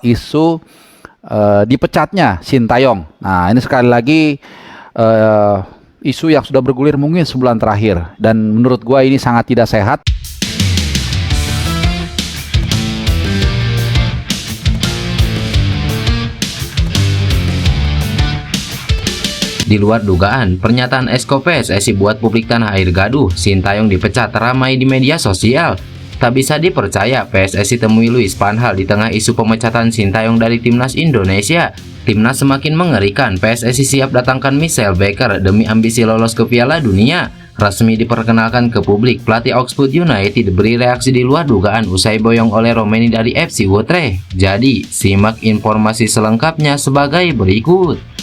isu dipecatnya Sintayong. Nah, ini sekali lagi isu yang sudah bergulir mungkin sebulan terakhir, dan menurut gua ini sangat tidak sehat. Di luar dugaan, pernyataan Esko PSSI buat publik tanah air gaduh, Sintayong dipecat ramai di media sosial. Tak bisa dipercaya, PSSI temui Luis van Gaal di tengah isu pemecatan Sintayong dari Timnas Indonesia. Timnas semakin mengerikan, PSSI siap datangkan Michel Baker demi ambisi lolos ke Piala Dunia. Resmi diperkenalkan ke publik, pelatih Oxford United beri reaksi di luar dugaan usai boyong oleh Romeni dari FC Utrecht. Jadi, simak informasi selengkapnya sebagai berikut.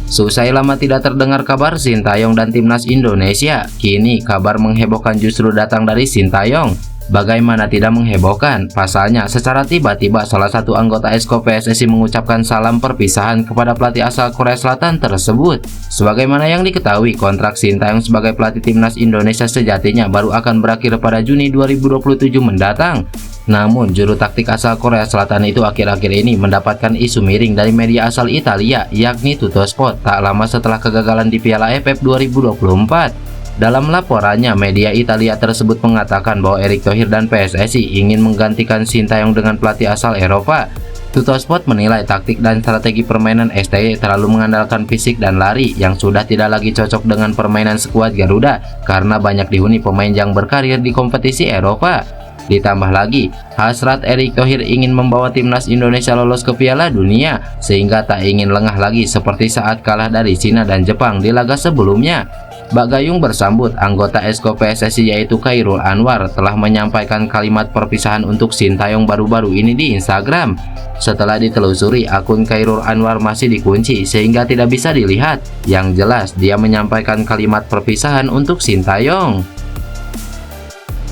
Seusai lama tidak terdengar kabar Sintayong dan Timnas Indonesia, kini kabar menghebohkan justru datang dari Sintayong. Bagaimana tidak menghebohkan? Pasalnya, secara tiba-tiba salah satu anggota Esko PSSI mengucapkan salam perpisahan kepada pelatih asal Korea Selatan tersebut. Sebagaimana yang diketahui, kontrak Sintayong sebagai pelatih Timnas Indonesia sejatinya baru akan berakhir pada Juni 2027 mendatang. Namun, juru taktik asal Korea Selatan itu akhir-akhir ini mendapatkan isu miring dari media asal Italia, yakni Tuttosport, tak lama setelah kegagalan di Piala AFF 2024. Dalam laporannya, media Italia tersebut mengatakan bahwa Erick Thohir dan PSSI ingin menggantikan Sintayong dengan pelatih asal Eropa. Tuttosport menilai taktik dan strategi permainan STY terlalu mengandalkan fisik dan lari yang sudah tidak lagi cocok dengan permainan skuad Garuda karena banyak dihuni pemain yang berkarir di kompetisi Eropa. Ditambah lagi, hasrat Erick Thohir ingin membawa Timnas Indonesia lolos ke Piala Dunia, sehingga tak ingin lengah lagi seperti saat kalah dari Cina dan Jepang di laga sebelumnya. Bagayung bersambut, anggota Esko PSSI yaitu Khairul Anwar telah menyampaikan kalimat perpisahan untuk Sintayong baru-baru ini di Instagram. Setelah ditelusuri, akun Khairul Anwar masih dikunci sehingga tidak bisa dilihat. Yang jelas, dia menyampaikan kalimat perpisahan untuk Sintayong.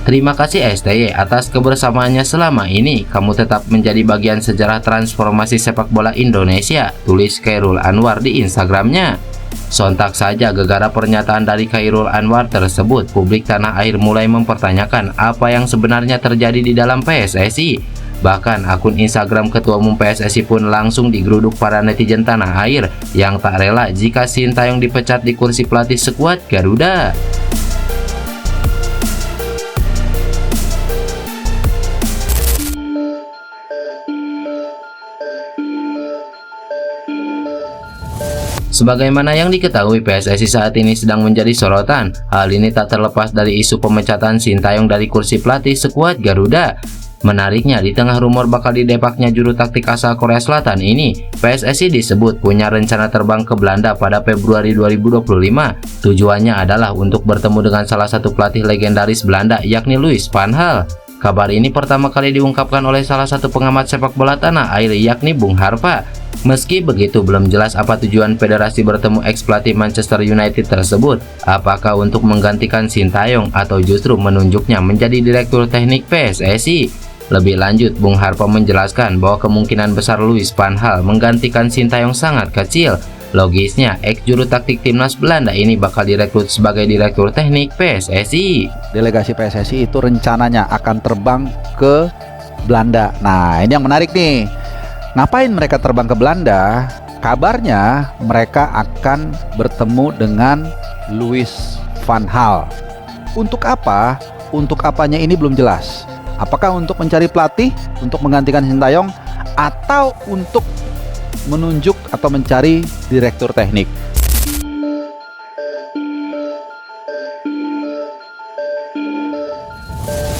Terima kasih STY atas kebersamaannya selama ini. Kamu tetap menjadi bagian sejarah transformasi sepak bola Indonesia, tulis Khairul Anwar di Instagramnya. Sontak saja gegara pernyataan dari Khairul Anwar tersebut, publik tanah air mulai mempertanyakan apa yang sebenarnya terjadi di dalam PSSI. Bahkan akun Instagram Ketua Umum PSSI pun langsung digeruduk para netizen tanah air yang tak rela jika Sintayong dipecat di kursi pelatih skuad Garuda. Sebagaimana yang diketahui, PSSI saat ini sedang menjadi sorotan. Hal ini tak terlepas dari isu pemecatan Sintayong dari kursi pelatih skuad Garuda. Menariknya, di tengah rumor bakal didepaknya juru taktik asal Korea Selatan ini, PSSI disebut punya rencana terbang ke Belanda pada Februari 2025. Tujuannya adalah untuk bertemu dengan salah satu pelatih legendaris Belanda, yakni Luis van Gaal. Kabar ini pertama kali diungkapkan oleh salah satu pengamat sepak bola tanah air, yakni Bung Harpa. Meski begitu, belum jelas apa tujuan federasi bertemu ex-pelatih Manchester United tersebut. Apakah untuk menggantikan Sintayong atau justru menunjuknya menjadi direktur teknik PSSI? Lebih lanjut, Bung Harpa menjelaskan bahwa kemungkinan besar Luis van Gaal menggantikan Sintayong sangat kecil. Logisnya, ex-juru taktik timnas Belanda ini bakal direkrut sebagai direktur teknik PSSI. Delegasi PSSI itu rencananya akan terbang ke Belanda. Nah, ini yang menarik nih. Ngapain mereka terbang ke Belanda? Kabarnya mereka akan bertemu dengan Luis van Gaal. Untuk apa? Untuk apanya ini belum jelas. Apakah untuk mencari pelatih untuk menggantikan Sintayong, atau untuk menunjuk atau mencari direktur teknik?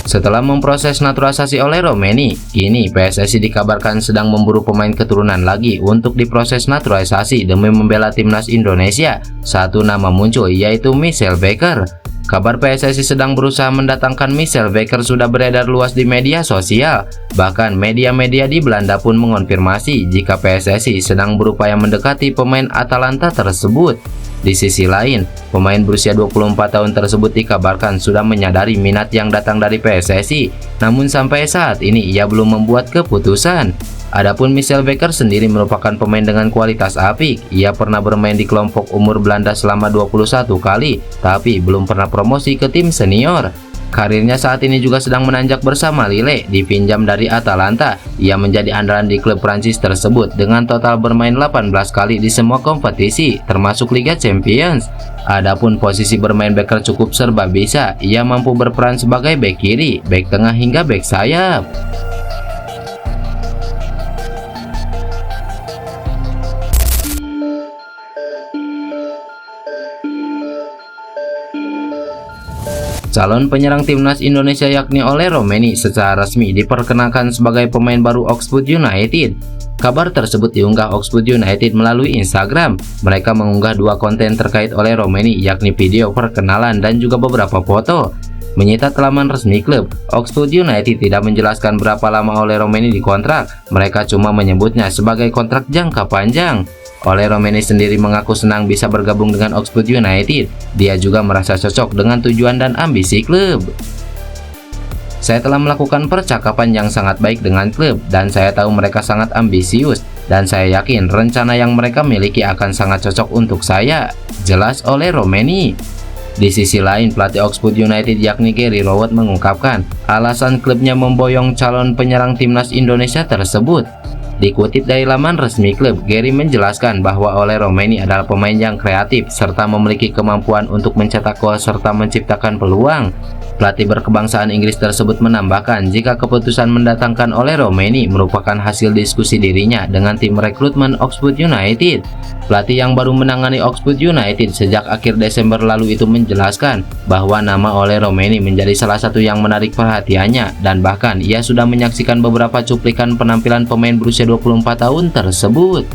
Setelah memproses naturalisasi oleh Romeni, kini PSSI dikabarkan sedang memburu pemain keturunan lagi untuk diproses naturalisasi demi membela Timnas Indonesia. Satu nama muncul, yaitu Michel Baker. Kabar PSSI sedang berusaha mendatangkan Michel Baker sudah beredar luas di media sosial. Bahkan media-media di Belanda pun mengonfirmasi jika PSSI sedang berupaya mendekati pemain Atalanta tersebut. Di sisi lain, pemain berusia 24 tahun tersebut dikabarkan sudah menyadari minat yang datang dari PSSI, namun sampai saat ini ia belum membuat keputusan. Adapun Michel Bakker sendiri merupakan pemain dengan kualitas apik. Ia pernah bermain di kelompok umur Belanda selama 21 kali, tapi belum pernah promosi ke tim senior. Karirnya saat ini juga sedang menanjak bersama Lille, dipinjam dari Atalanta. Ia menjadi andalan di klub Prancis tersebut dengan total bermain 18 kali di semua kompetisi, termasuk Liga Champions. Adapun posisi bermain Bakker cukup serba bisa. Ia mampu berperan sebagai bek kiri, bek tengah hingga bek sayap. Calon penyerang timnas Indonesia yakni Ole Romeni secara resmi diperkenalkan sebagai pemain baru Oxford United. Kabar tersebut diunggah Oxford United melalui Instagram. Mereka mengunggah dua konten terkait Ole Romeni, yakni video perkenalan dan juga beberapa foto. Menyita laman resmi klub, Oxford United tidak menjelaskan berapa lama Ole Romeni dikontrak. Mereka cuma menyebutnya sebagai kontrak jangka panjang. Ole Romeni sendiri mengaku senang bisa bergabung dengan Oxford United. Dia juga merasa cocok dengan tujuan dan ambisi klub. Saya telah melakukan percakapan yang sangat baik dengan klub dan saya tahu mereka sangat ambisius dan saya yakin rencana yang mereka miliki akan sangat cocok untuk saya, jelas Ole Romeni. Di sisi lain, pelatih Oxford United yakni Gary Rowett mengungkapkan alasan klubnya memboyong calon penyerang timnas Indonesia tersebut. Dikutip dari laman resmi klub, Gary menjelaskan bahwa Ole Romeni adalah pemain yang kreatif serta memiliki kemampuan untuk mencetak gol serta menciptakan peluang. Pelatih berkebangsaan Inggris tersebut menambahkan jika keputusan mendatangkan Ole Romeni merupakan hasil diskusi dirinya dengan tim rekrutmen Oxford United. Pelatih yang baru menangani Oxford United sejak akhir Desember lalu itu menjelaskan bahwa nama Ole Romeni menjadi salah satu yang menarik perhatiannya dan bahkan ia sudah menyaksikan beberapa cuplikan penampilan pemain berusia 24 tahun tersebut.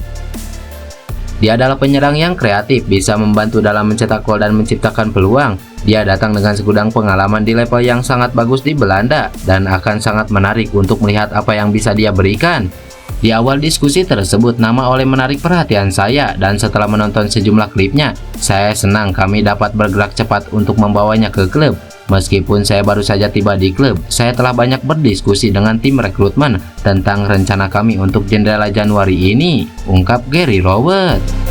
Dia adalah penyerang yang kreatif, bisa membantu dalam mencetak gol dan menciptakan peluang. Dia datang dengan segudang pengalaman di level yang sangat bagus di Belanda dan akan sangat menarik untuk melihat apa yang bisa dia berikan. Di awal diskusi tersebut, nama Ole menarik perhatian saya dan setelah menonton sejumlah klipnya, saya senang kami dapat bergerak cepat untuk membawanya ke klub. Meskipun saya baru saja tiba di klub, saya telah banyak berdiskusi dengan tim rekrutmen tentang rencana kami untuk jendela Januari ini, ungkap Gary Rowett.